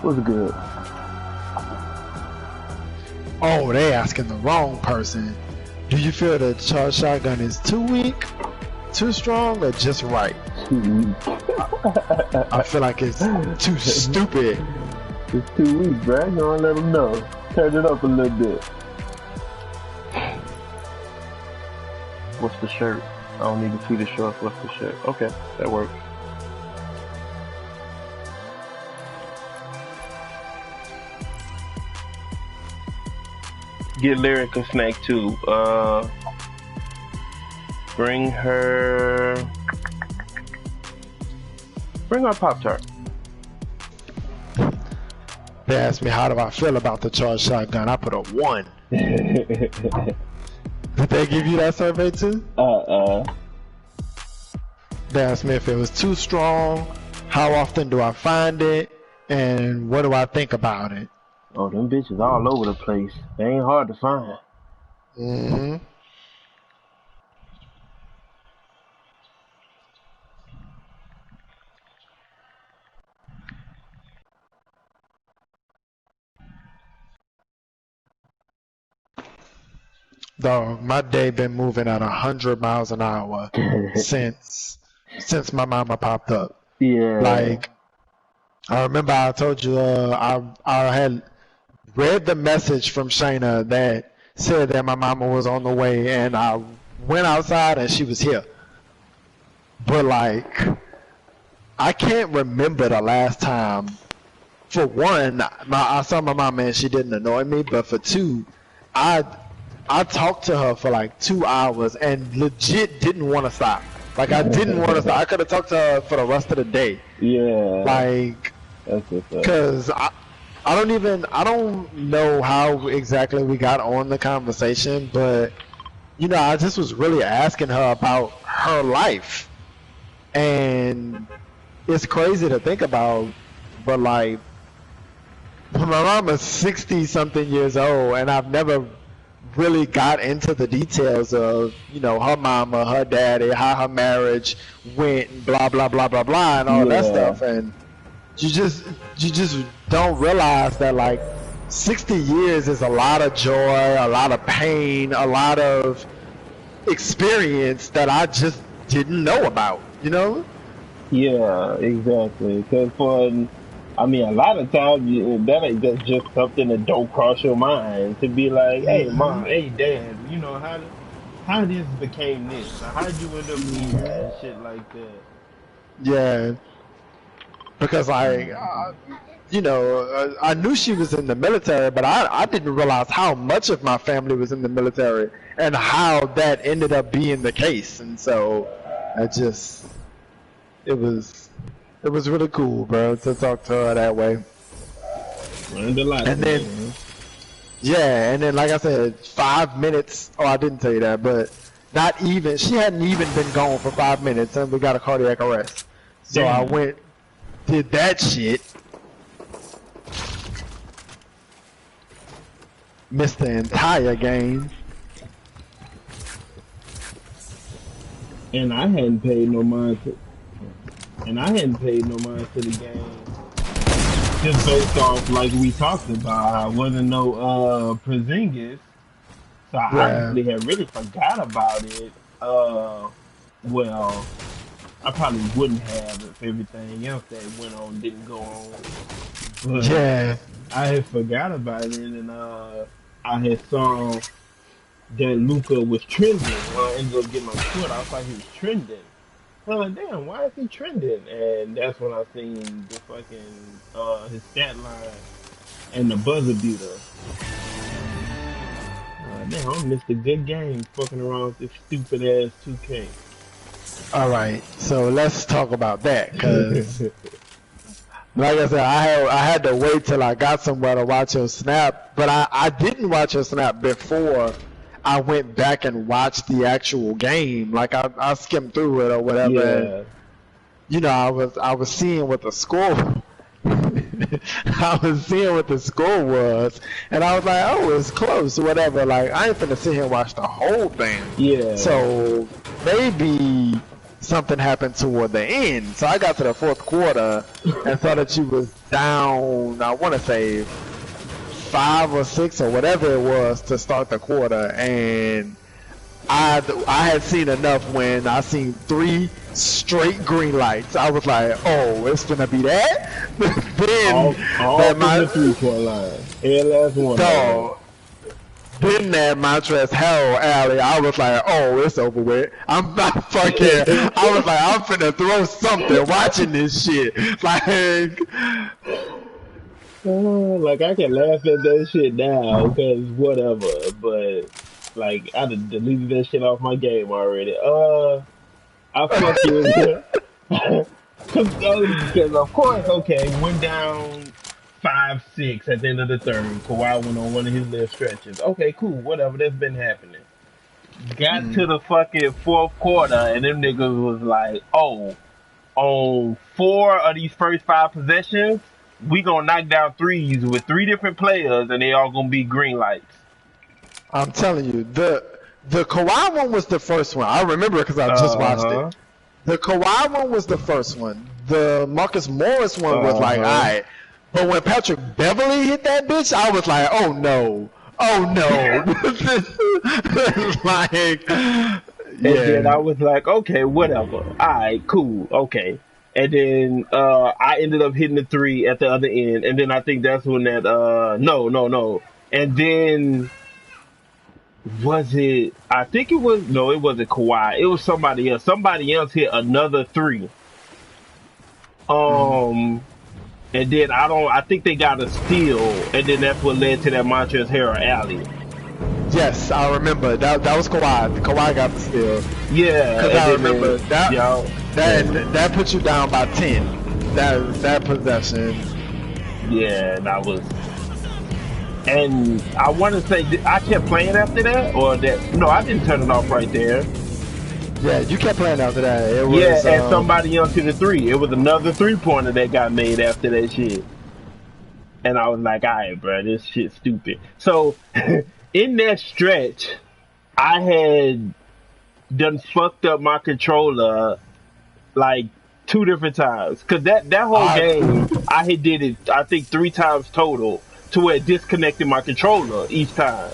What's good? Oh, they asking the wrong person. Do you feel the charged shotgun is too weak, too strong, or just right? Too weak. I feel like it's too stupid. It's too weak, bro. You don't let them know. Turn it up a little bit. What's the shirt? I don't need to see the shorts. What's the shirt? Okay, that works. Get Lyric a snack too. Bring her Pop-Tart. They asked me how do I feel about the charged shotgun. I put a 1. Did they give you that survey too? They asked me if it was too strong, how often do I find it, and what do I think about it. Oh, them bitches all over the place. They ain't hard to find. Mm-hmm. Dog, my day been moving at 100 miles an hour since my mama popped up. Yeah. Like, I remember I told you I had read the message from Shayna that said that my mama was on the way, and I went outside and she was here. But like, I can't remember the last time. For one, I saw my mama and she didn't annoy me, but for two, I talked to her for like 2 hours and legit didn't want to stop. Like, I didn't want to stop. I could have talked to her for the rest of the day. Yeah. Like, because I don't know how exactly we got on the conversation, but, you know, I just was really asking her about her life. And it's crazy to think about, but like, my mom is 60-something years old, and I've never really got into the details of, you know, her mama, her daddy, how her marriage went, and blah, blah, blah, blah, blah, and all that stuff. And you just don't realize that, like, 60 years is a lot of joy, a lot of pain, a lot of experience that I just didn't know about, you know? Yeah, exactly. Because I mean, a lot of times that ain't just something that don't cross your mind to be like, hey, mom, hey, dad, you know, how this became this? How did you end up here and shit like that? Yeah. Because, like, you know, I knew she was in the military, but I didn't realize how much of my family was in the military and how that ended up being the case. And so, it was really cool, bro, to talk to her that way. Learned a lot. And then, yeah, and then, like I said, 5 minutes. Oh, I didn't tell you that, but not even. She hadn't even been gone for 5 minutes, and we got a cardiac arrest. So I went, did that shit. Missed the entire game. And I hadn't paid no mind to. The game. Just based off, like we talked about, I wasn't no Porzingis, so I actually had really forgot about it. Well, I probably wouldn't have if everything else that went on didn't go on. But yeah, I had forgot about it, and I had saw that Luka was trending. I ended up getting my foot. I thought he was trending. I was like, damn, why is he trending? And that's when I seen the fucking his stat line and the buzzer beater. Damn, I missed a good game fucking around with this stupid ass 2K. All right, so let's talk about that, because like I said, I had to wait till I got somewhere to watch your snap, but I didn't watch your snap before I went back and watched the actual game. Like, I skimmed through it or whatever. Yeah. And, you know, I was seeing what the score I was seeing what the score was, and I was like, oh, it's close or whatever. Like, I ain't finna sit here and watch the whole thing. Yeah. So maybe something happened toward the end. So I got to the fourth quarter and saw that she was down, I want to say 5 or 6 or whatever it was to start the quarter, and I had seen enough when I seen 3 straight green lights. I was like, oh, it's gonna be that? Then all the 3-point line. And last one. Dog. Then that Montrezl Harrell alley, I was like, oh, it's over with. I'm not fucking. I was like, I'm finna throw something watching this shit. Like I can laugh at that shit now because whatever, but like I deleted that shit off my game already. I fuck you because of course, okay, went down 5-6 at the end of the third. Kawhi went on one of his little stretches. Okay, cool, whatever. That's been happening. Got to the fucking fourth quarter, and them niggas was like, "Oh, on 4 of these first 5 possessions, we gonna knock down threes with 3 different players, and they all gonna be green lights." I'm telling you, the Kawhi one was the first one. I remember it because I just watched it. The Kawhi one was the first one. The Marcus Morris one was like, all right. But when Patrick Beverly hit that bitch, I was like, oh no. Oh no. And then I was like, okay, whatever. All right, cool, okay. And then I ended up hitting the 3 at the other end. And then I think that's when that, no. And then, was it, I think it was, no, it wasn't Kawhi. It was somebody else. Somebody else hit another 3. And then I think they got a steal, and then that's what led to that Montrezl Harrell alley. Yes, I remember. That was Kawhi. Kawhi got the steal. Yeah. Because I remember that put you down by 10. That possession. Yeah, that was. And I want to say, I kept playing after that, or that? No, I didn't turn it off right there. Yeah, you kept playing after that. It was, and somebody else hit a 3. It was another 3-pointer that got made after that shit. And I was like, all right, bro, this shit's stupid. So, in that stretch, I had done fucked up my controller like 2 different times. Because that whole game, I had did it, I think 3 times total, to where it disconnected my controller each time.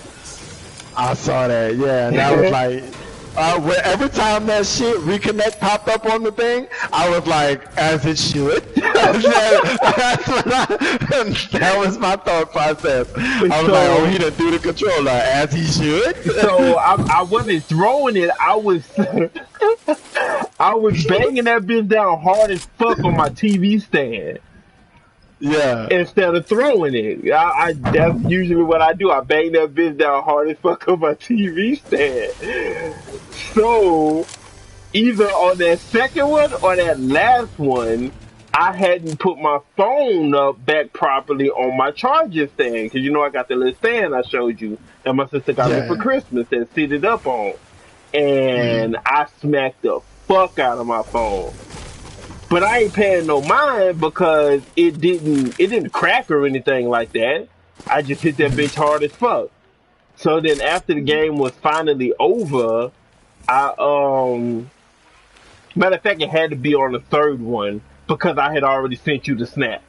I saw that, yeah. And that was like... every time that shit reconnect popped up on the thing, I was like, as it should. That was my thought process. I was like, oh, he done threw the controller as he should. So I wasn't throwing it. I was banging that bitch down hard as fuck on my TV stand. Yeah. Instead of throwing it. That's usually what I do. I bang that bitch down hard as fuck on my TV stand. So, either on that second one or that last one, I hadn't put my phone up back properly on my charger stand. Because you know I got the little stand I showed you that my sister got me for Christmas that sit it up on. And I smacked the fuck out of my phone. But I ain't paying no mind because it didn't crack or anything like that. I just hit that bitch hard as fuck. So then after the game was finally over, matter of fact, it had to be on the third one because I had already sent you the snap.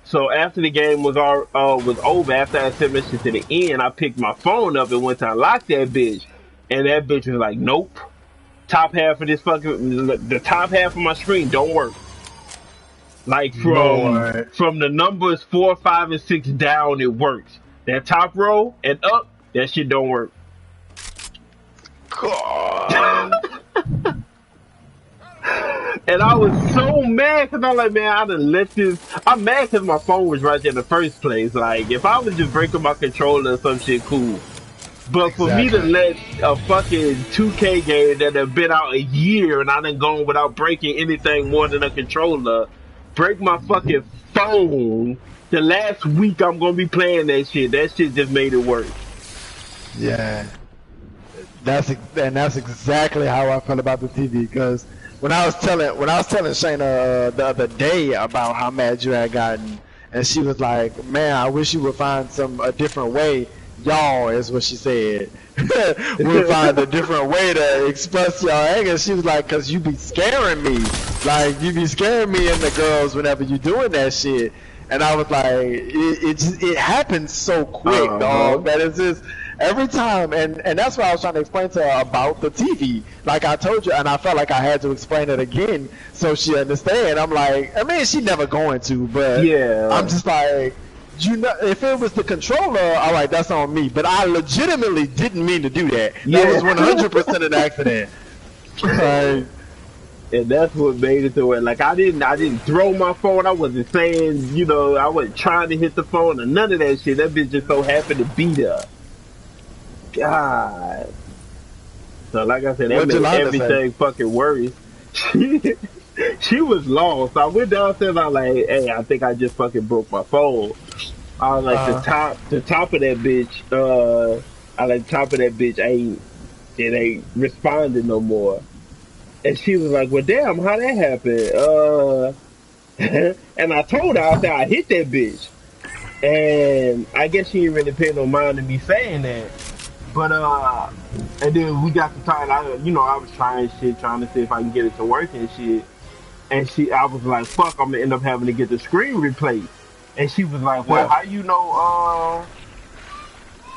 So after the game was over, after I sent my shit to the end, I picked my phone up and went to unlock that bitch, and that bitch was like, nope. Top half of the top half of my screen don't work. Like from the numbers 4, 5, and 6 down, it works. That top row and up, that shit don't work. God. And I was so mad because I'm like, man, I done let this. I'm mad because my phone was right there in the first place. Like, if I was just breaking my controller or some shit, cool. But for me to let a fucking 2K game that have been out a year and I done gone without breaking anything more than a controller, break my fucking phone the last week I'm gonna be playing that shit just made it worse. Yeah. That's exactly how I felt about the TV, because when I was telling Shayna the other day about how mad you had gotten, and she was like, man, I wish you would find a different way y'all is what she said. We'll find a different way to express your anger. She was like, cause you be scaring me. Like, you be scaring me and the girls whenever you doing that shit. And I was like, it happens so quick, dog, that it's just every time. And that's why I was trying to explain to her about the TV. Like I told you, and I felt like I had to explain it again so she understand. I'm like, I mean, she never going to, but yeah. I'm just like, you know, if it was the controller, all right, that's on me. But I legitimately didn't mean to do that. That was 100% an accident. Like, and that's what made it to where, like, I didn't throw my phone. I wasn't saying, you know, I wasn't trying to hit the phone or none of that shit. That bitch just so happened to be there. God. So, like I said, that made everything fucking worse. She was lost. I went downstairs. I was like, hey, I think I just fucking broke my phone. I was like, the top of that bitch. I like the top of that bitch ain't responding no more. And she was like, well, damn, how that happened? And I told her, I said, I hit that bitch. And I guess she didn't really pay no mind to me saying that. But, and then we got to talking. I was trying shit, trying to see if I can get it to work and shit. And I was like, fuck, I'm gonna end up having to get the screen replaced. And she was like, well, how you know,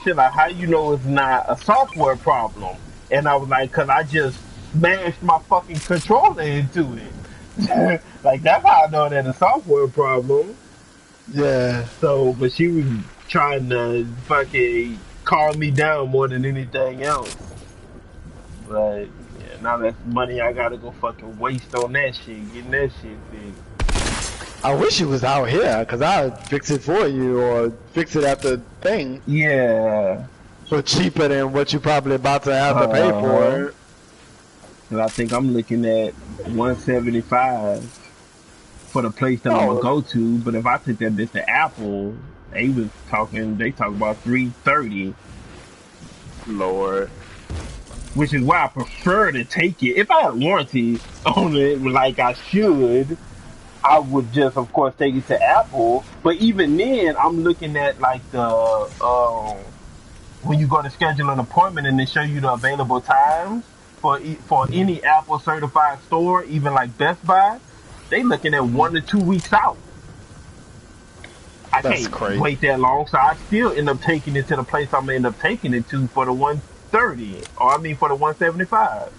how you know it's not a software problem? And I was like, cause I just smashed my fucking controller into it. Like, that's how I know that a software problem. Yeah. So, but she was trying to fucking calm me down more than anything else. But, yeah, now that's money I gotta go fucking waste on that shit, getting that shit fixed. I wish you was out here, cause I'd fix it for you, or fix it at the thing. Yeah. For cheaper than what you probably about to have to pay for it. And I think I'm looking at $175 for the place that I'm gonna go to. But if I took that bitch to Apple, they talk about $330. Lord. Which is why I prefer to take it. If I had a warranty on it, like I should, I would just, of course, take it to Apple. But even then, I'm looking at like the when you go to schedule an appointment and they show you the available times for any Apple certified store, even like Best Buy, they looking at 1 to 2 weeks out. That's can't wait that long, so I still end up taking it to the place I'm gonna end up taking it to for the $130, or for the $175.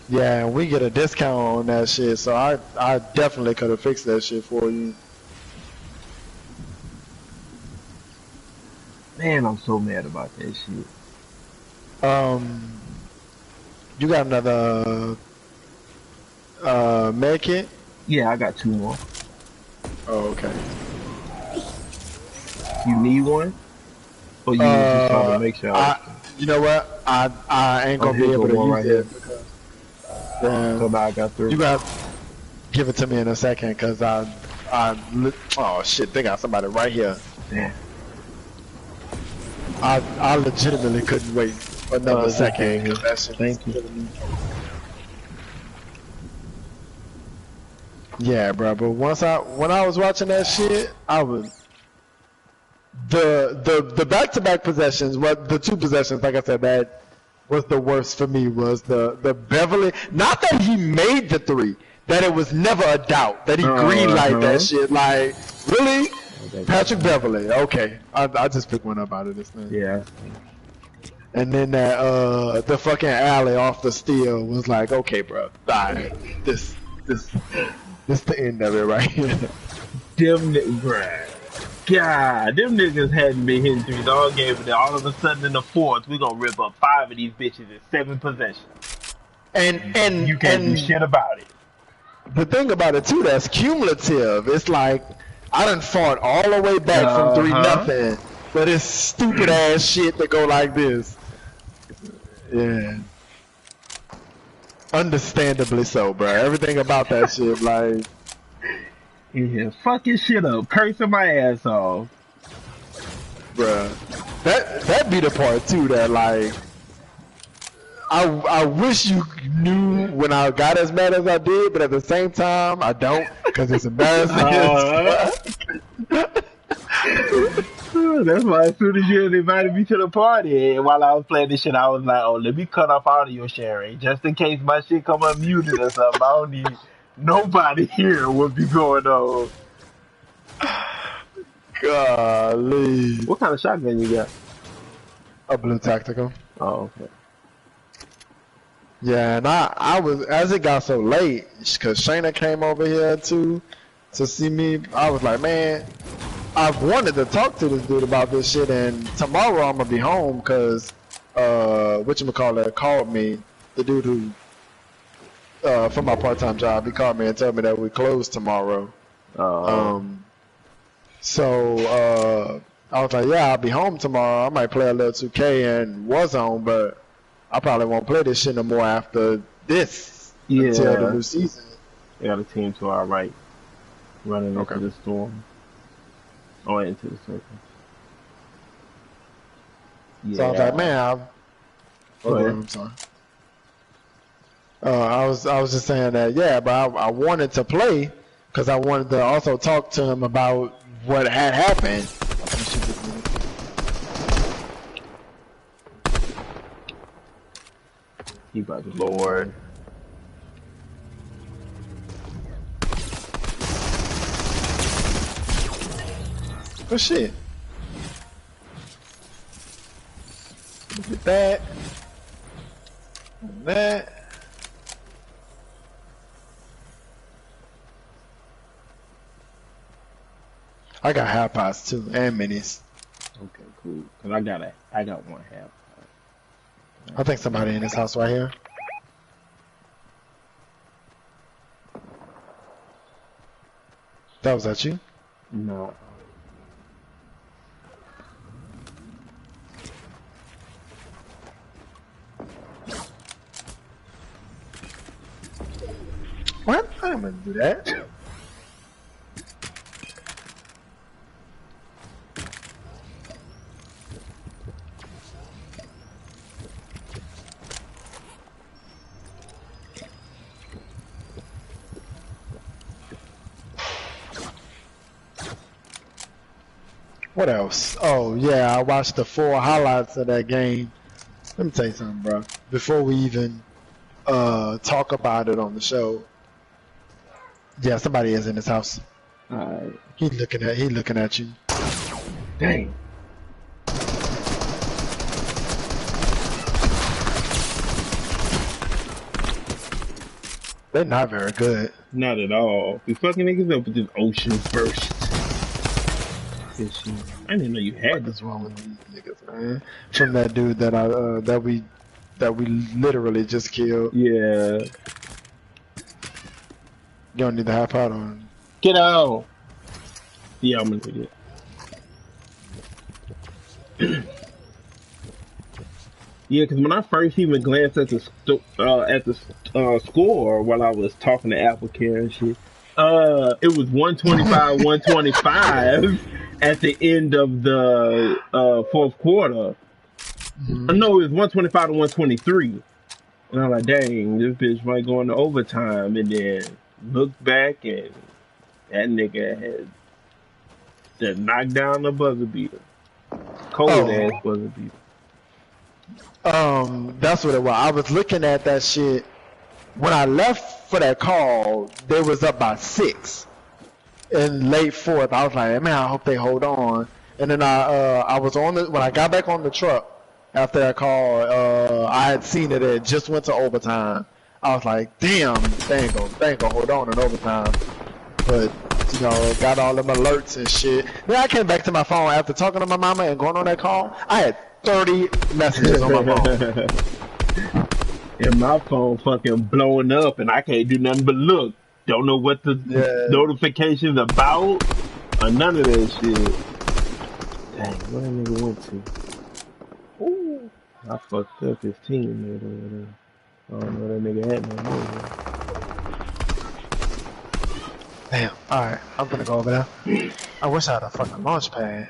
Yeah, we get a discount on that shit, so I definitely could have fixed that shit for you. Man, I'm so mad about that shit. You got another med kit? Yeah, I got 2 more. Oh, okay. You need one? Or you just trying to make sure? You know what? I ain't gonna be able to use it because so now I got 3. You got give it to me in a second, cause oh shit, they got somebody right here. Damn. I legitimately couldn't wait another second. That shit Thank you. Yeah, bro. But when I was watching that shit, I was the back-to-back possessions. What the 2 possessions? Like I said, that was the worst for me. Was the Beverly? Not that he made the 3, that it was never a doubt that he greenlighted that shit. Like, really? Patrick Beverly. Okay, I just picked one up out of this thing. Yeah. And then that the fucking alley off the steel was like, okay, bro, die. This the end of it right here. God, them niggas hadn't been hitting 3 dog games, and then all of a sudden in the 4th, we gonna rip up 5 of these bitches in 7 possessions. And you can't do shit about it. The thing about it too, that's cumulative. It's like I done fought all the way back from 3-0, but it's stupid ass shit to go like this. Yeah. Understandably so, bro. Everything about that shit, like. Yeah, fucking shit up, cursing my ass off. Bruh. That be the part too that like I wish you knew when I got as mad as I did, but at the same time I don't, because it's embarrassing. That's why as soon as you invited me to the party, and while I was playing this shit, I was like, oh, let me cut off audio sharing just in case my shit come unmuted or something. I don't need nobody here what be going on. Golly. What kind of shotgun you got? A blue tactical. Oh, okay. Yeah, and I was, as it got so late, because Shayna came over here too to see me, I was like, man, I've wanted to talk to this dude about this shit, and tomorrow I'm gonna be home because whatchamacallit called me, the dude who from my part-time job, he called me and told me that we closed tomorrow. So I was like, yeah, I'll be home tomorrow. I might play a little 2K and Warzone, but I probably won't play this shit no more after this until the new season. They got a team to our right running into the storm. Oh, into the circle. Yeah. So I was like, man, I'm sorry. I was just saying that, yeah, but I wanted to play because I wanted to also talk to him about what had happened. You about to Lord. Oh shit. Look at that. And that. I got half pots too, and minis. Okay, cool. Cause I got one half. I think somebody in this house right here. That was that you? No. What? I'm gonna do that. What else? Oh yeah, I watched the 4 highlights of that game. Let me tell you something, bro. Before we even talk about it on the show. Yeah, somebody is in this house. Alright. He looking at you. Dang. They're not very good. Not at all. We fucking niggas up with this ocean first. I didn't know you had this wrong with these niggas, man. From that dude that that we literally just killed. Yeah. You don't need to have pot on. Get out. Yeah, I'm gonna do it. Yeah, because when I first even glanced at the score while I was talking to AppleCare and shit, it was 125, 125 at the end of the fourth quarter. Mm-hmm. No, it was 125 to 123. And I'm like, dang, this bitch might go into overtime. And then looked back and that nigga had knocked down the buzzer beater. Cold ass buzzer beater. That's what it was. I was looking at that shit. When I left for that call, they was up by 6 in late fourth. I was like, man, I hope they hold on. And then I was on when I got back on the truck after that call, I had seen it. It just went to overtime. I was like, damn, they ain't gonna hold on in overtime. But you know, got all them alerts and shit. Then I came back to my phone after talking to my mama and going on that call. I had 30 messages on my phone. And my phone fucking blowing up and I can't do nothing but look. Don't know what the notification's about or none of that shit. Dang, where that nigga went to? Ooh, I fucked up his teammate over there. I don't know where that nigga had no more. Damn, alright, I'm gonna go over there. I wish I had a fucking launch pad.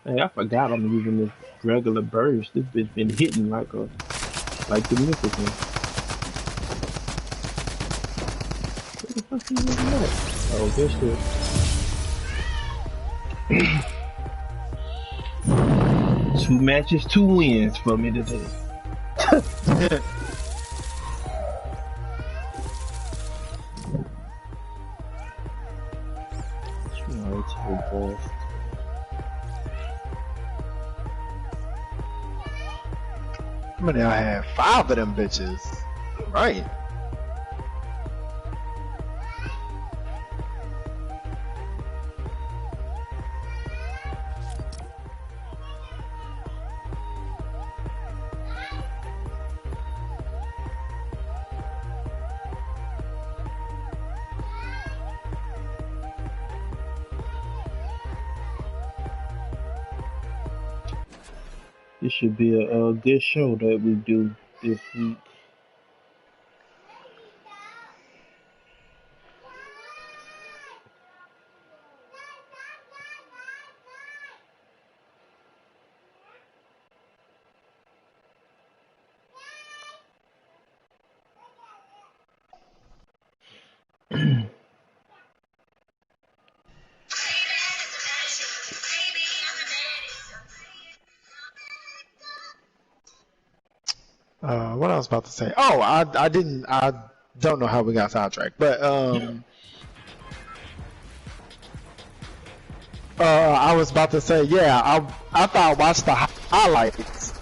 Hey, I forgot I'm using this regular burst. This bitch been hitting like the Mexican. Where the fuck Oh, good shit. 2 matches, 2 wins for me today. How many I had? 5 of them bitches. Right. This should be a good show that we do this week. What I was about to say? Oh, I don't know how we got sidetracked, but I was about to say, yeah, after I watched the highlights.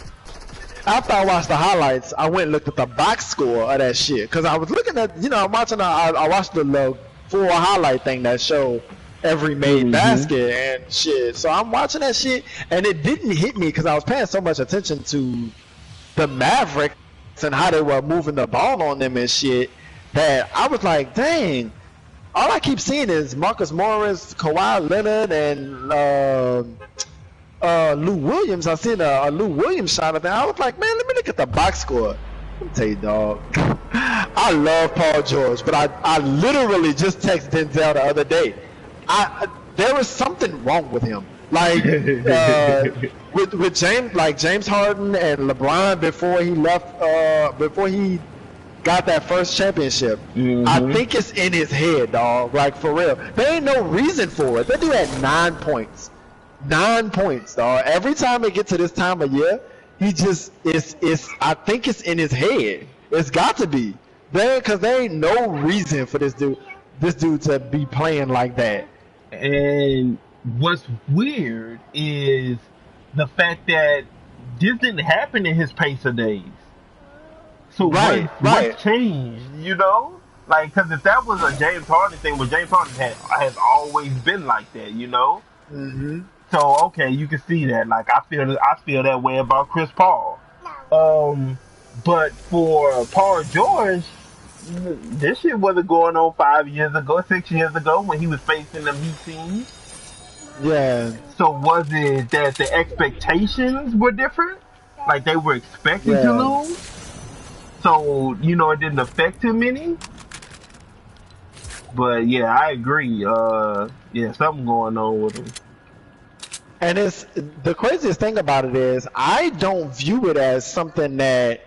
After I watched the highlights, I went and looked at the box score of that shit. Cause I was looking at, I'm watching, I watched the full highlight thing that showed every made basket and shit. So I'm watching that shit, and it didn't hit me because I was paying so much attention to the Mavericks and how they were moving the ball on them and shit that I was like, dang. All I keep seeing is Marcus Morris, Kawhi Leonard, and Lou Williams. I seen a Lou Williams shot of that. I was like, man, let me look at the box score. Let me tell you, dog. I love Paul George, but I literally just texted Denzel the other day. There was something wrong with him. Like with James Harden and LeBron before he left, before he got that first championship. I think it's in his head, dog. Like, for real. There ain't no reason for it. That dude had 9 points. 9 points, dog. Every time it gets to this time of year, he just I think it's in his head. It's got to be. Because there ain't no reason for this dude to be playing like that. And what's weird is the fact that this didn't happen in his Pacer days. So what changed, you know? Like, because if that was a James Harden thing, well, James Harden has always been like that, you know? So, okay, you can see that. Like, I feel that way about Chris Paul. But for Paul George, this shit wasn't going on 5 years ago, 6 years ago when he was facing them Heat teams. Yeah. So was it that the expectations were different? Like they were expected to lose? So, it didn't affect him any? But yeah, I agree. Something going on with him. And it's the craziest thing about it is I don't view it as something that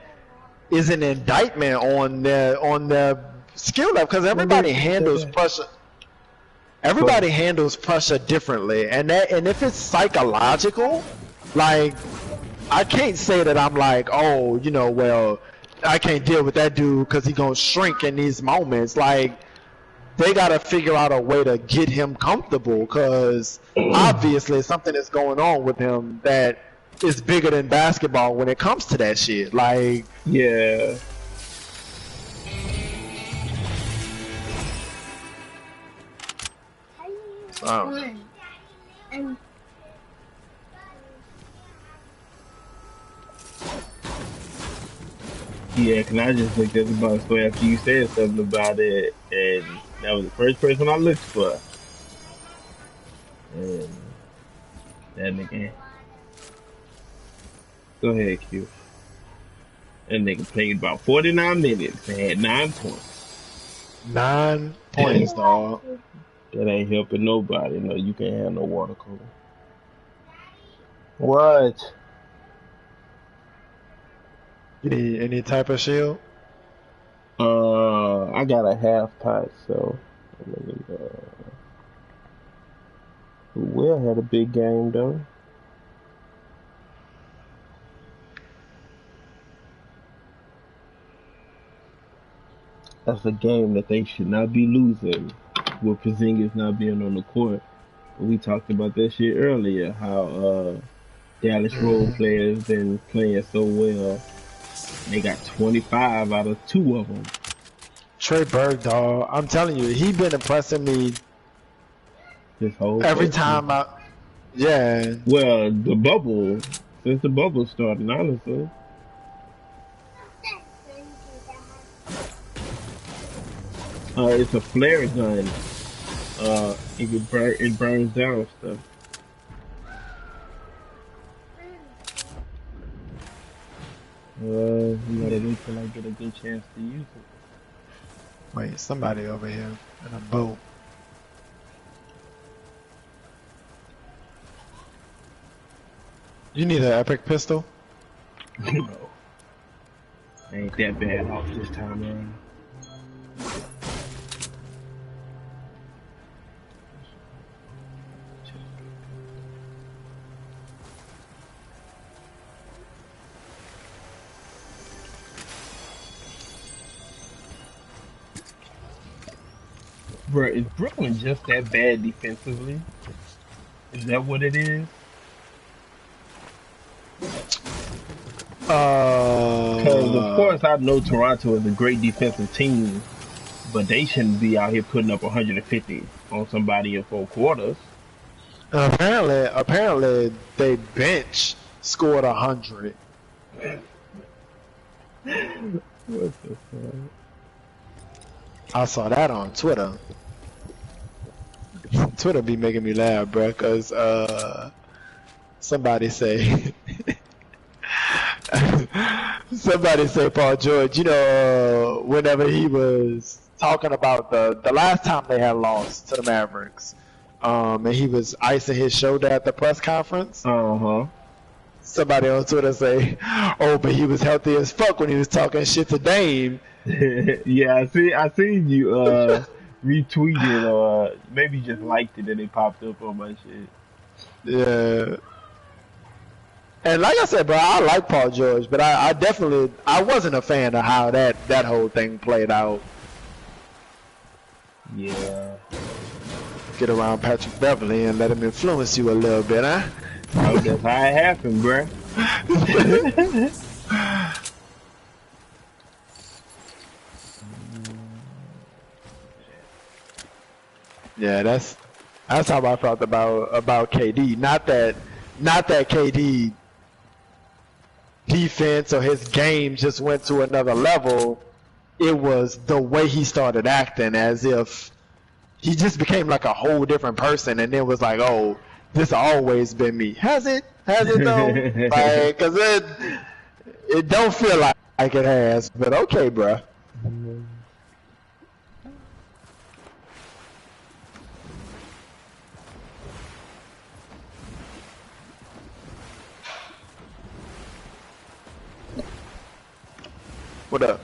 is an indictment on the skill level, because everybody handles pressure. Everybody handles pressure differently, and if it's psychological, like I can't say that I'm like, oh, well, I can't deal with that dude because he's gonna shrink in these moments. Like, they gotta figure out a way to get him comfortable, because obviously something is going on with him that is bigger than basketball when it comes to that shit. Like, yeah. Oh. Yeah, cause I just looked at the box score after you said something about it, and that was the first person I looked for. And that nigga. Go ahead, Q. That nigga played about 49 minutes and had 9 points. 9 points, dog. That ain't helping nobody. No, you can't have no water cooler. What? You need any type of shield? I got a half pot, so Will had a big game though. That's a game that they should not be losing with Porzingis not being on the court. We talked about that shit earlier, how Dallas role players been playing so well. They got 25 out of 2 of them. Trey Berg, dog. I'm telling you, he been impressing me this whole every time I. Yeah. Well, the bubble, since the bubble started, honestly. It's a flare gun. It burns down stuff. You gotta wait till I get a good chance to use it. Wait, somebody over here in a boat. You need an epic pistol? No. Ain't that bad off this time around. Bro, is Brooklyn just that bad defensively? Is that what it is? Because of course I know Toronto is a great defensive team, but they shouldn't be out here putting up 150 on somebody in 4 quarters. Apparently, they bench scored 100. What the fuck? I saw that on Twitter. Twitter be making me laugh, bro, because somebody say Paul George, you know, whenever he was talking about the last time they had lost to the Mavericks, and he was icing his shoulder at the press conference. Somebody on Twitter say, "Oh, but he was healthy as fuck when he was talking shit to Dame." Yeah, I seen you retweeted or maybe just liked it and it popped up on my shit. Yeah. And like I said, bro, I like Paul George, but I definitely wasn't a fan of how that whole thing played out. Yeah. Get around Patrick Beverly and let him influence you a little bit, huh? Oh, that's how it happened, bro. Yeah, that's how I felt about KD. Not that KD defense or his game just went to another level. It was the way he started acting, as if he just became like a whole different person, and it was like, oh, this always been me. Has it though? Like, cause it don't feel like it has, but okay, bruh. What up?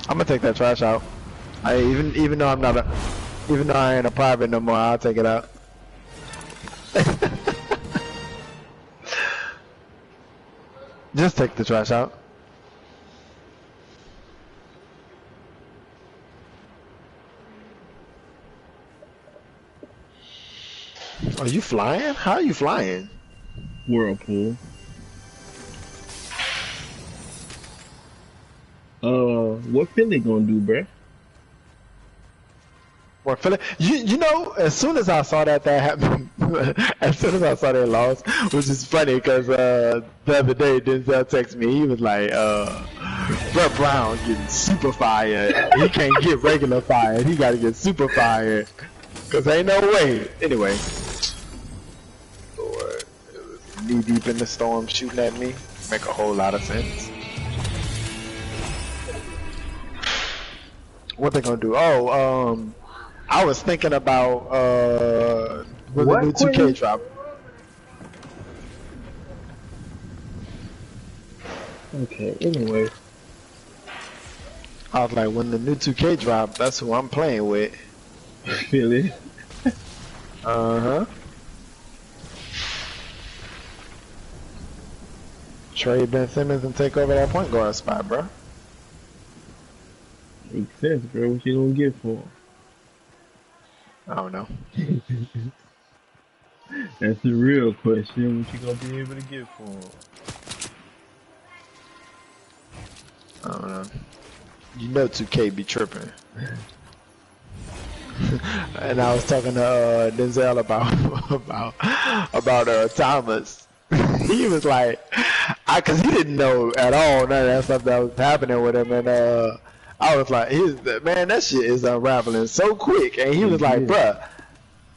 I'm gonna take that trash out. Even though I ain't a private no more, I'll take it out. Just take the trash out. Are you flying? How are you flying? Whirlpool. What Philly gonna do, bruh? What Philly? You know, as soon as I saw that happened, as soon as I saw they lost, which is funny because the other day Denzel texted me. He was like, Brett Brown getting super fired. He can't get regular fired. He gotta get super fired. Cause ain't no way. Anyway. Lord, it was knee deep in the storm shooting at me. Make a whole lot of sense. What they gonna do? Oh, I was thinking about when the new 2K drop. Okay, anyway. I was like, when the new 2K drop, that's who I'm playing with. Feel it. Trade Ben Simmons and take over that point guard spot, bro. Makes sense, bro. What you gonna get for I don't know. him? That's the real question. What you gonna be able to get for him? I don't know. You know 2K be tripping. And I was talking to Denzel about Thomas. He was like, cause he didn't know at all none of that stuff that was happening with him, and I was like, man, that shit is unraveling so quick, and he was like, bruh.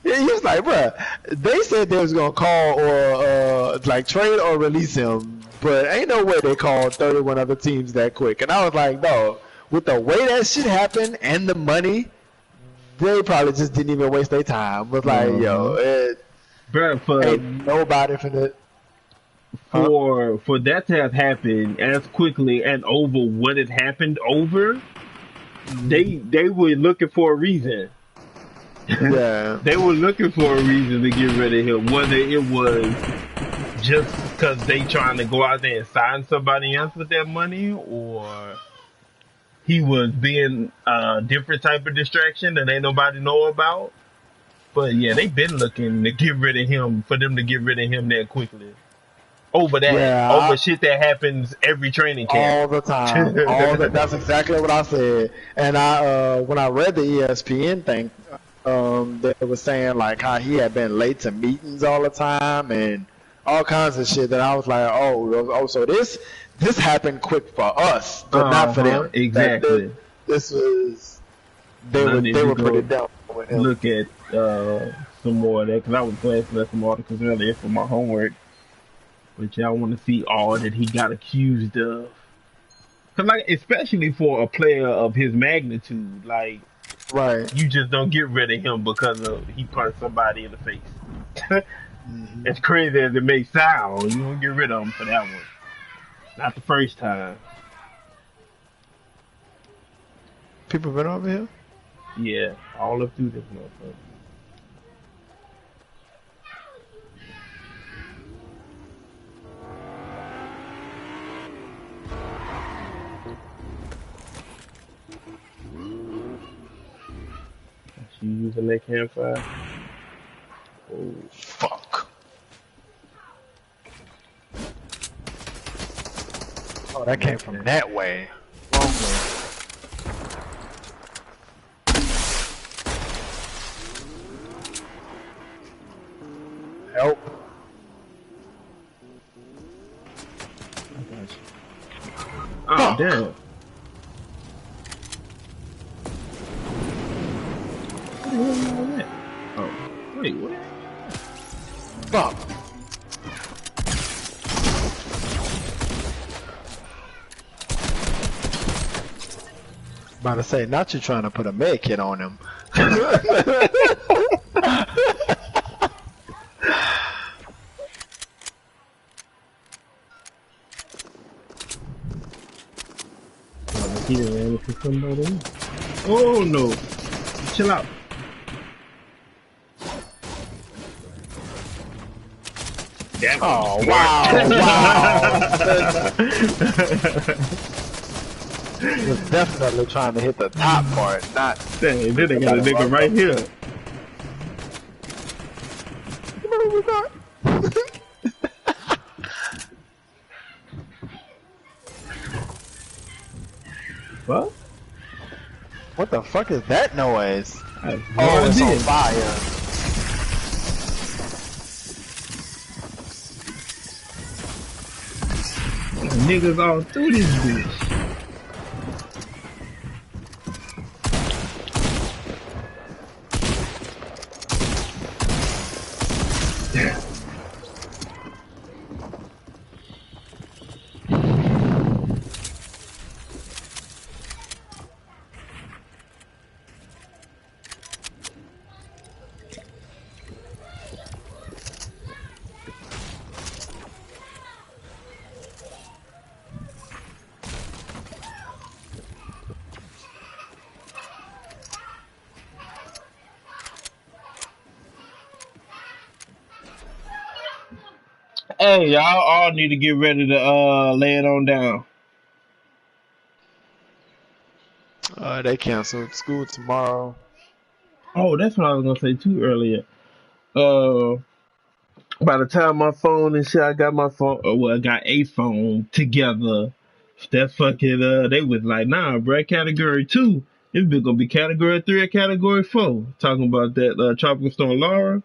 He was like, bruh, they said they was gonna call or like trade or release him, but ain't no way they called 31 other teams that quick. And I was like, no, with the way that shit happened and the money, they probably just didn't even waste their time. Was like, bruh, ain't nobody for that. For that to have happened as quickly and over what it happened over, they were looking for a reason. Yeah. They were looking for a reason to get rid of him, whether it was just because they trying to go out there and sign somebody else with that money, or he was being a different type of distraction that ain't nobody know about. But yeah, they been looking to get rid of him, for them to get rid of him that quickly. Over that, over shit that happens every training camp. All the time. That's exactly what I said. And when I read the ESPN thing, they were saying like how he had been late to meetings all the time and all kinds of shit that I was like, oh, so this happened quick for us, but not for them. Exactly. This was they were pretty down with him. Look at some more of that, because I was glancing at some articles earlier for my homework. But y'all want to see all that he got accused of. Cause like, especially for a player of his magnitude, like, right, you just don't get rid of him because he punched somebody in the face. As crazy as it may sound, you don't get rid of him for that one. Not the first time. People been over here? Yeah, all up through this motherfucker. She using that campfire? Oh, fuck. Oh, that came from that way. Wrong way. Help. I got you. Oh, damn. Oh, wait, what? Fuck. About to say, not you trying to put a med kit on him. He done ran into somebody. Oh no! Chill out. Damn. Oh wow! He was definitely trying to hit the top part, not. Dang, then they got a nigga right here. What? What the fuck is that noise? Oh, it's on fire. Niggas all through this bitch. Hey, y'all all need to get ready to lay it on down. They canceled school tomorrow. Oh, that's what I was gonna say too earlier. Uh, by the time my phone and shit, I got my phone. Well, I got a phone together. That fucking they was like, nah, bro, category 2. It's been gonna be category 3 or category 4. Talking about that tropical storm Laura.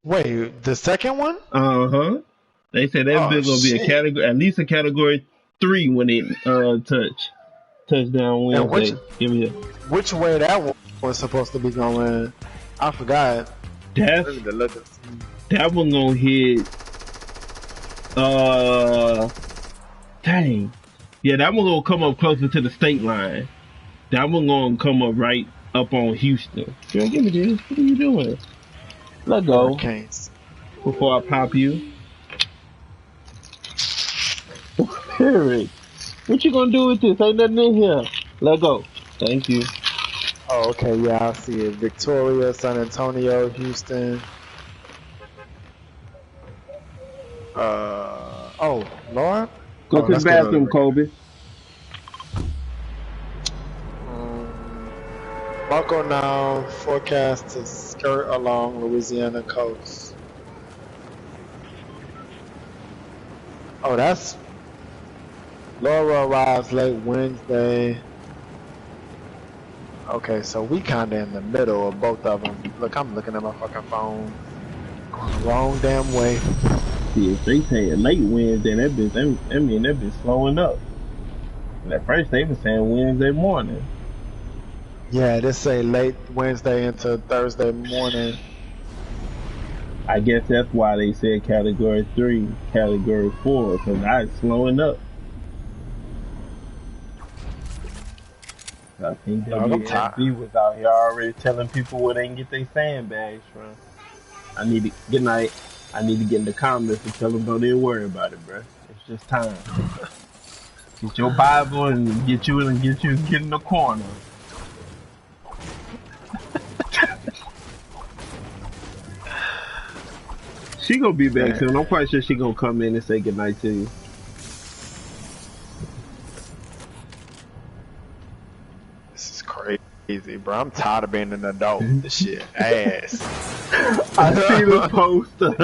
Wait, the second one? Uh-huh. They said that Oh been gonna be a shit! category, at least a category 3 when it touchdown And Wednesday. Give me a which way that one was supposed to be going? I forgot. that's Let me look at some. that one gonna hit dang. Yeah, that one gonna come up closer to the state line. That one gonna come up right up on Houston. Girl, give me this. What are you doing? Let go Hurricanes. before I pop you. Period. What you gonna do with this? Ain't nothing in here. Let go. Thank you. Oh, okay, yeah, I see it. Victoria, San Antonio, Houston. Oh, Lord. Go Oh, to the let's go to bathroom, Kobe. Marco now forecast to skirt along Louisiana coast. Oh, that's Laura arrives late Wednesday. Okay, so we kinda in the middle of both of them. Look, I'm looking at my fucking phone. Going the wrong damn way. See, if they say a late Wednesday, that bitch slowing up. And at first they were saying Wednesday morning. Yeah, this say late Wednesday into Thursday morning. I guess that's why they said category 3, category 4, because I slowing up. I think Dog, I'm tired. WSB was out here already telling people where they can get their sandbags from. I need to good night. I need to get in the comments and tell them don't even worry about it, bro. It's just time. Get your Bible and get you in the corner. She gonna be back soon. I'm quite sure she gonna come in and say goodnight to you. This is crazy, bro. I'm tired of being an adult. This shit ass. I see the poster.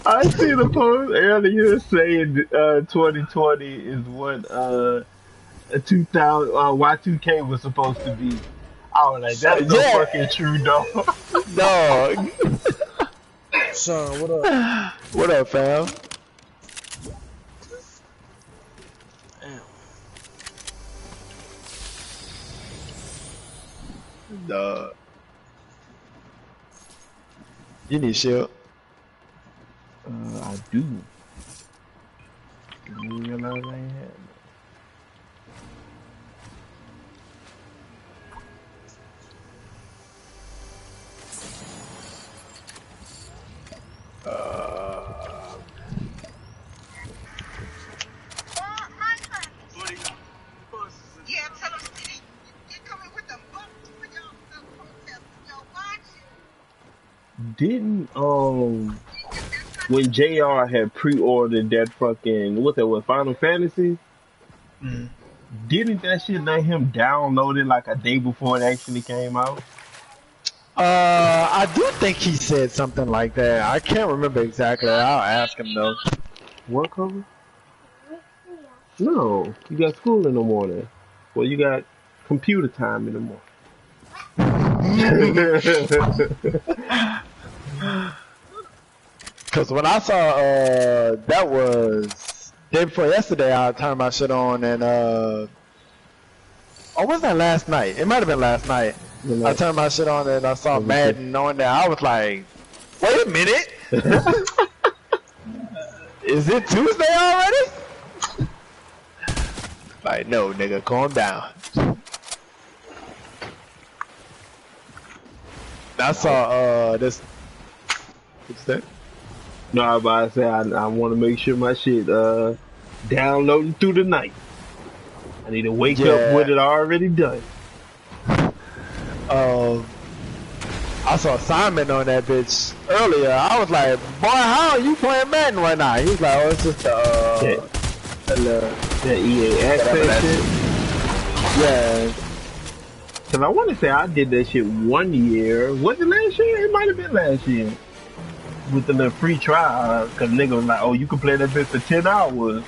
I see the post earlier saying 2020 is what 2000 Y2K was supposed to be. I was like, that's so fucking true, dog. Dog. Son, what up? What up, fam? Damn. Dog. You need shield. I do. You realize I ain't had Didn't when JR had pre-ordered that fucking what that was Final Fantasy? Mm. Didn't that shit let him download it like a day before it actually came out? I do think he said something like that. I can't remember exactly. I'll ask him though. What cover? No, you got school in the morning. Well, you got computer time in the morning. Cause when I saw that was day before yesterday, I turned my shit on and or was that last night? It might have been last night. I turned my shit on and I saw Madden on there. I was like, wait a minute. Is it Tuesday already? Like, no, nigga, calm down. I saw this. What's that? No, I was about to say I want to make sure my shit downloading through the night. I need to wake up with it already done. I saw Simon on that bitch earlier. I was like, boy, how are you playing Madden right now? He's like, oh, it's just the EA access shit. Yeah. Cause I want to say I did that shit 1 year. Was it last year? It might have been last year. With the little free trial. Cause nigga was like, oh, you can play that bitch for 10 hours.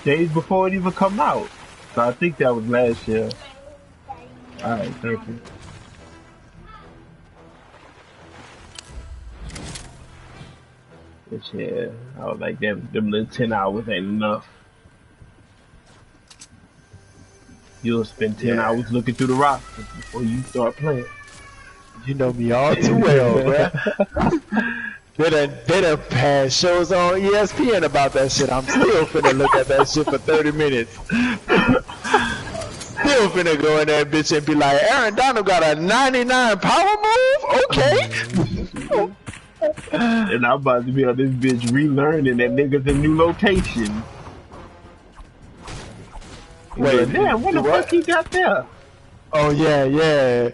Days before it even come out. So I think that was last year. Alright, thank you. But yeah, I was like, them little 10 hours ain't enough. You'll spend 10 hours looking through the rosters before you start playing. You know me all too well, bruh. They done had shows on ESPN about that shit. I'm still finna look at that shit for 30 minutes. Still finna go in that bitch and be like, Aaron Donald got a 99 power move? Okay. And I'm about to be on this bitch relearning that nigga's a new location. Wait, damn, what the fuck he got there? Oh, yeah.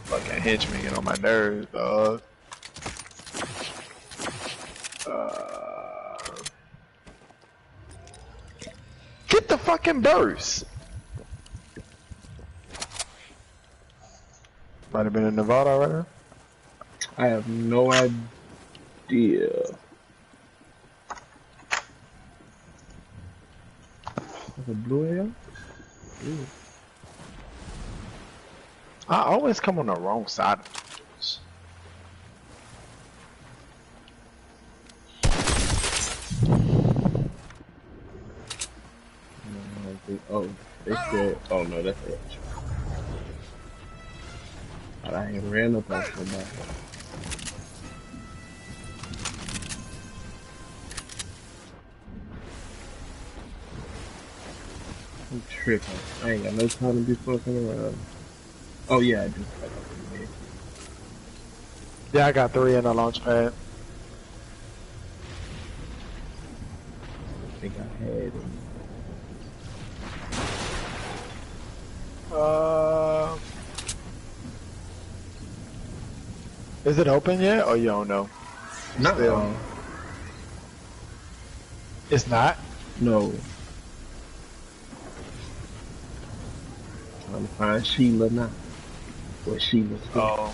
Fucking henchman get on my nerves, dog. Get the fucking burst. Might have been in Nevada already. I have no idea. That's a blue hair? Ooh. I always come on the wrong side of it. Oh, they said, oh no, that's it. I had ran up on somebody. I'm tripping. I ain't got no time to be fucking around. Oh yeah, I do. Yeah, I got 3 in the launch pad. I think I had it. Is it open yet, or you don't know? No. It's not? No. Trying to find Sheila now. Where Sheila's going. Oh.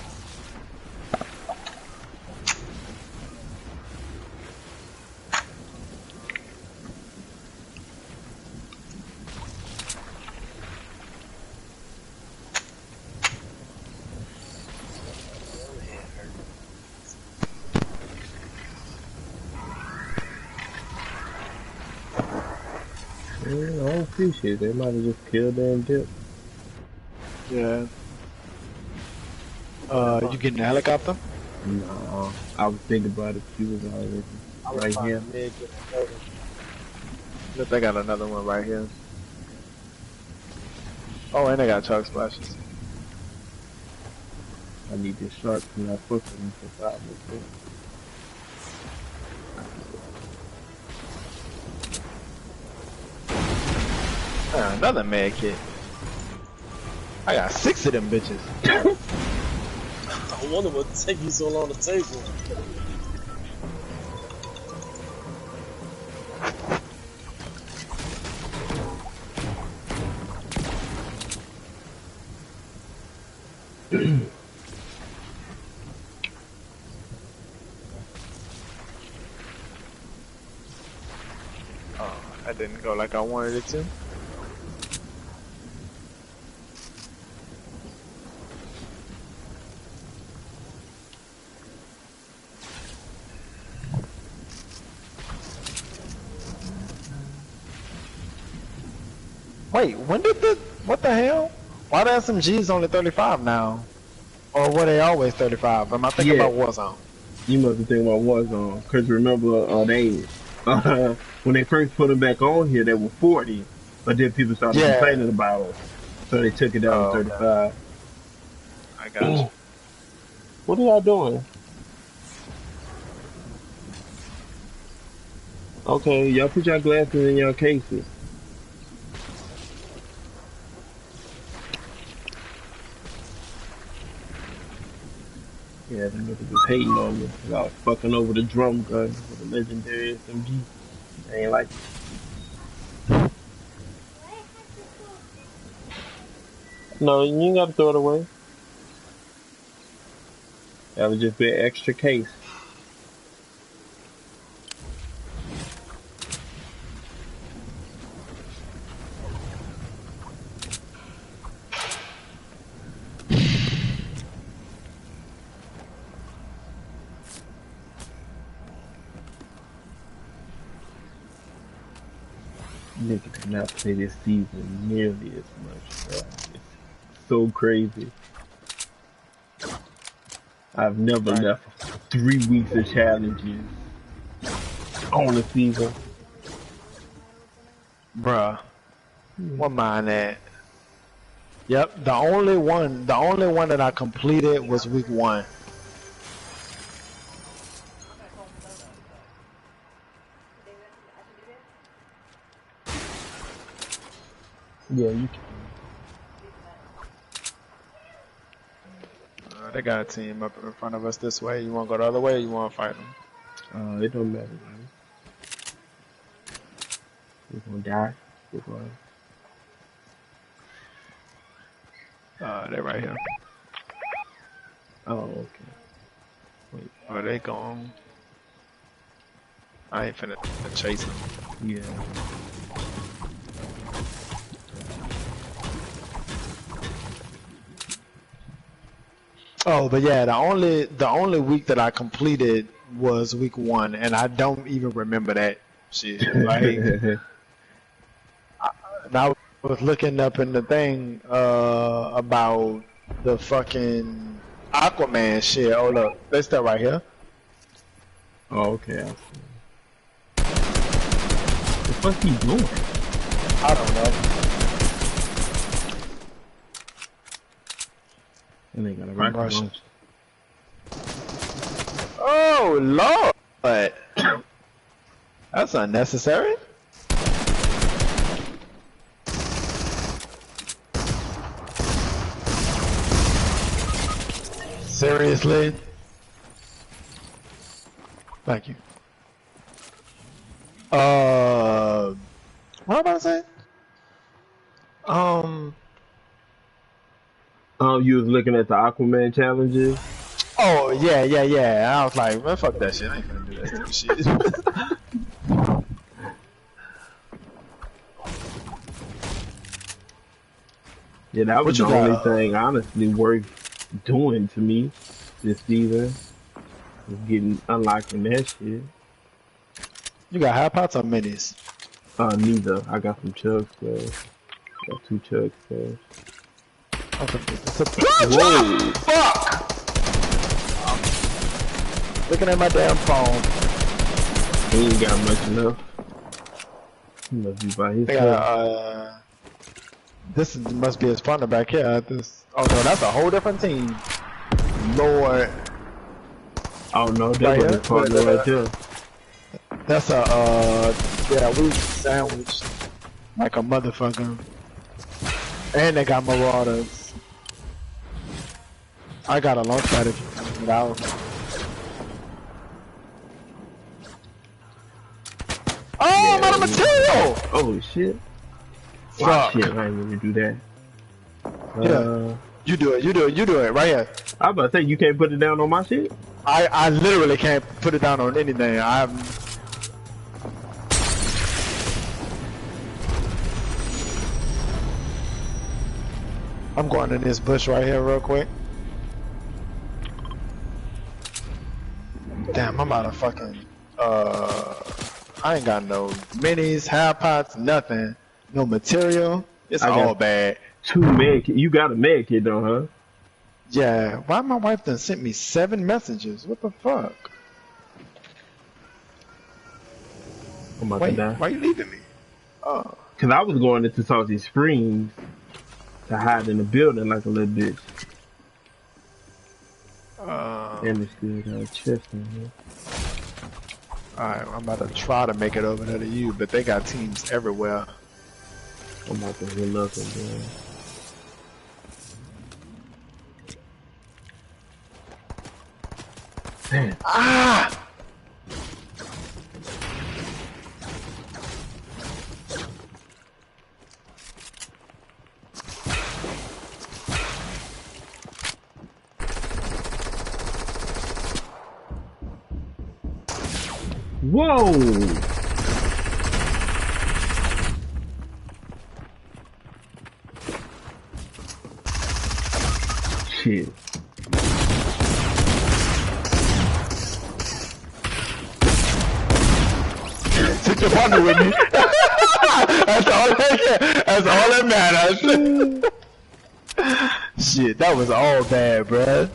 I don't see shit. They might have just killed her and dipped. Yeah. You getting a helicopter? No. I was thinking about it. She was already right here. Look, they got another one right here. Oh, and they got chug splashes. I need this shark from that footprint for 5 minutes. Another med kit. I got 6 of them bitches. I wonder what take you so long to take one. Oh, that didn't go like I wanted it to. Wait, when did what the hell? Why the SMG's only 35 now? Or were they always 35? Am I thinking about Warzone? You must be thinking about Warzone. Cause remember, when they first put them back on here, they were 40. But then people started complaining about it. So they took it down to 35. I got you. What are y'all doing? Okay, y'all put your glasses in your cases. Yeah, the niggas was hating on me because I was fucking over the drum gun with a legendary SMG. I ain't like it. No, you ain't gotta throw it away. That would just be an extra case. Niggas did not play this season nearly as much, bro. It's so crazy. I've never left 3 weeks of challenges on the season. Bruh. What mine at? Yep, the only one that I completed was week 1. Yeah, you can. They got a team up in front of us this way. You want to go the other way or you want to fight them? It don't matter, man. We're gonna die. We're gonna... They're right here. Oh, okay. Wait. Oh, they gone. I ain't finna chase them. Yeah. Oh, but yeah, the only week that I completed was week 1, and I don't even remember that shit. Like, I was looking up in the thing about the fucking Aquaman shit. Oh look, they still right here. Oh, okay. What the fuck he doing? I don't know. And they got a rocket launcher. Oh Lord, that's unnecessary. Seriously? Thank you. What am I about to say? You was looking at the Aquaman challenges? Oh, yeah. I was like, man, fuck that shit. I ain't gonna do that stupid shit. Yeah, that was the only thing honestly worth doing to me this season. Was unlocking that shit. You got high pots or minis? Neither. I got some chug spells. Got 2 chug spells. Whoa! Fuck! Looking at my damn phone. He ain't got much enough. He must be by his this must be his partner back here. Oh no, that's a whole different team. Lord. Oh no, that was his partner right there. That's we sandwiched like a motherfucker. And they got marauders. I got a launch pad if you can get out. Oh, yeah, I'm out of material! Oh shit. Fuck. Shit, I ain't gonna do that. Yeah. You do it, right here. I was about to say, you can't put it down on my shit? I literally can't put it down on anything. I'm going in this bush right here real quick. Damn, I'm out of fucking, I ain't got no minis, half pots, nothing. No material. It's all bad. 2 med kit. You got a med kit though, huh? Yeah. Why my wife done sent me 7 messages? What the fuck? I'm about to die. Why you leaving me? Oh. Cause I was going into Salty Springs to hide in the building like a little bitch. And there's still got a chest in here. Alright, I'm about to try to make it over there to you, but they got teams everywhere. I'm about to heal up and then. Ah! Whoa! Shit. Took the bundle with me. That's all that matters. Shit, that was all bad, bruh.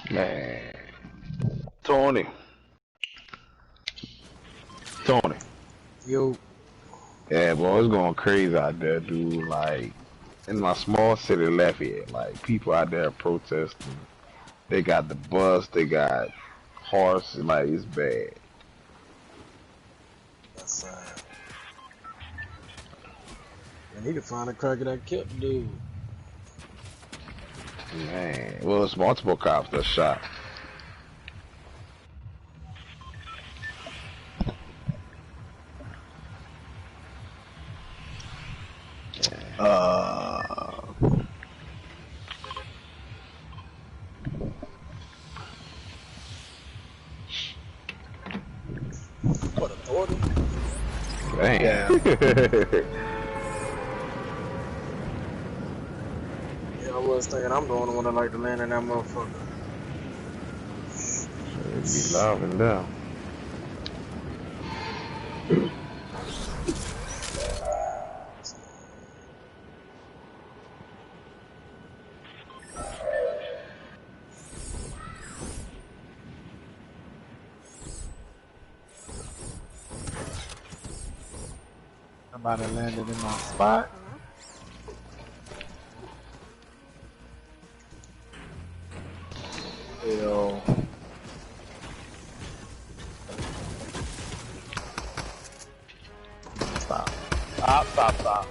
Man, Tony. Yo. Yeah, boy, it's going crazy out there, dude. Like, in my small city, Lafayette, like, people out there protesting. They got the bus, they got horse, like, it's bad. That's sad. I need to find a cracker that killed dude. Man, well, it's multiple cops that shot. What, authority? Damn. Yeah. Yeah, I was thinking I'm the only one that like to land in that motherfucker. It'd be loud and down. Somebody landed in my spot. Yo. Stop. Stop.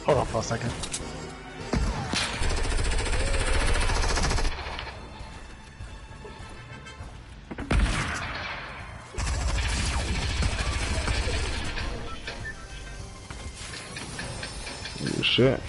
Hold on for a second. Oh, shit.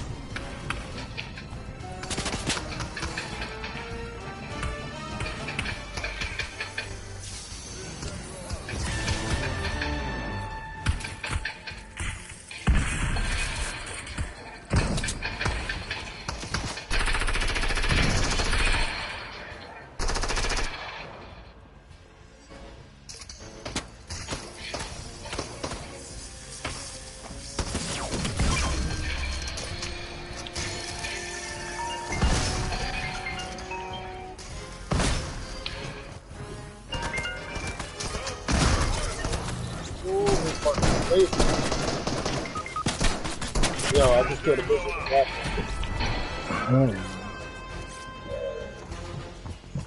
Yo, I just killed a bitch with a grappler.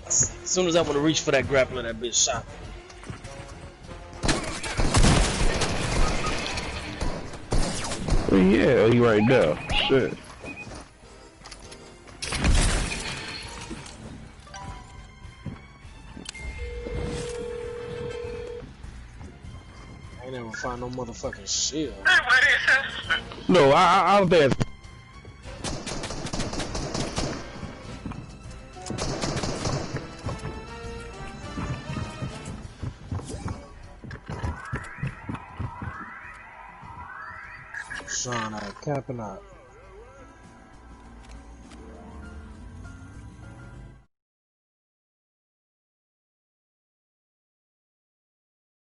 As soon as I want to reach for that grappler, that bitch shot me. Where he at? Oh, he right there. Shit. I ain't never find no motherfucking shield. No, I don't think it's... Sean, capping out.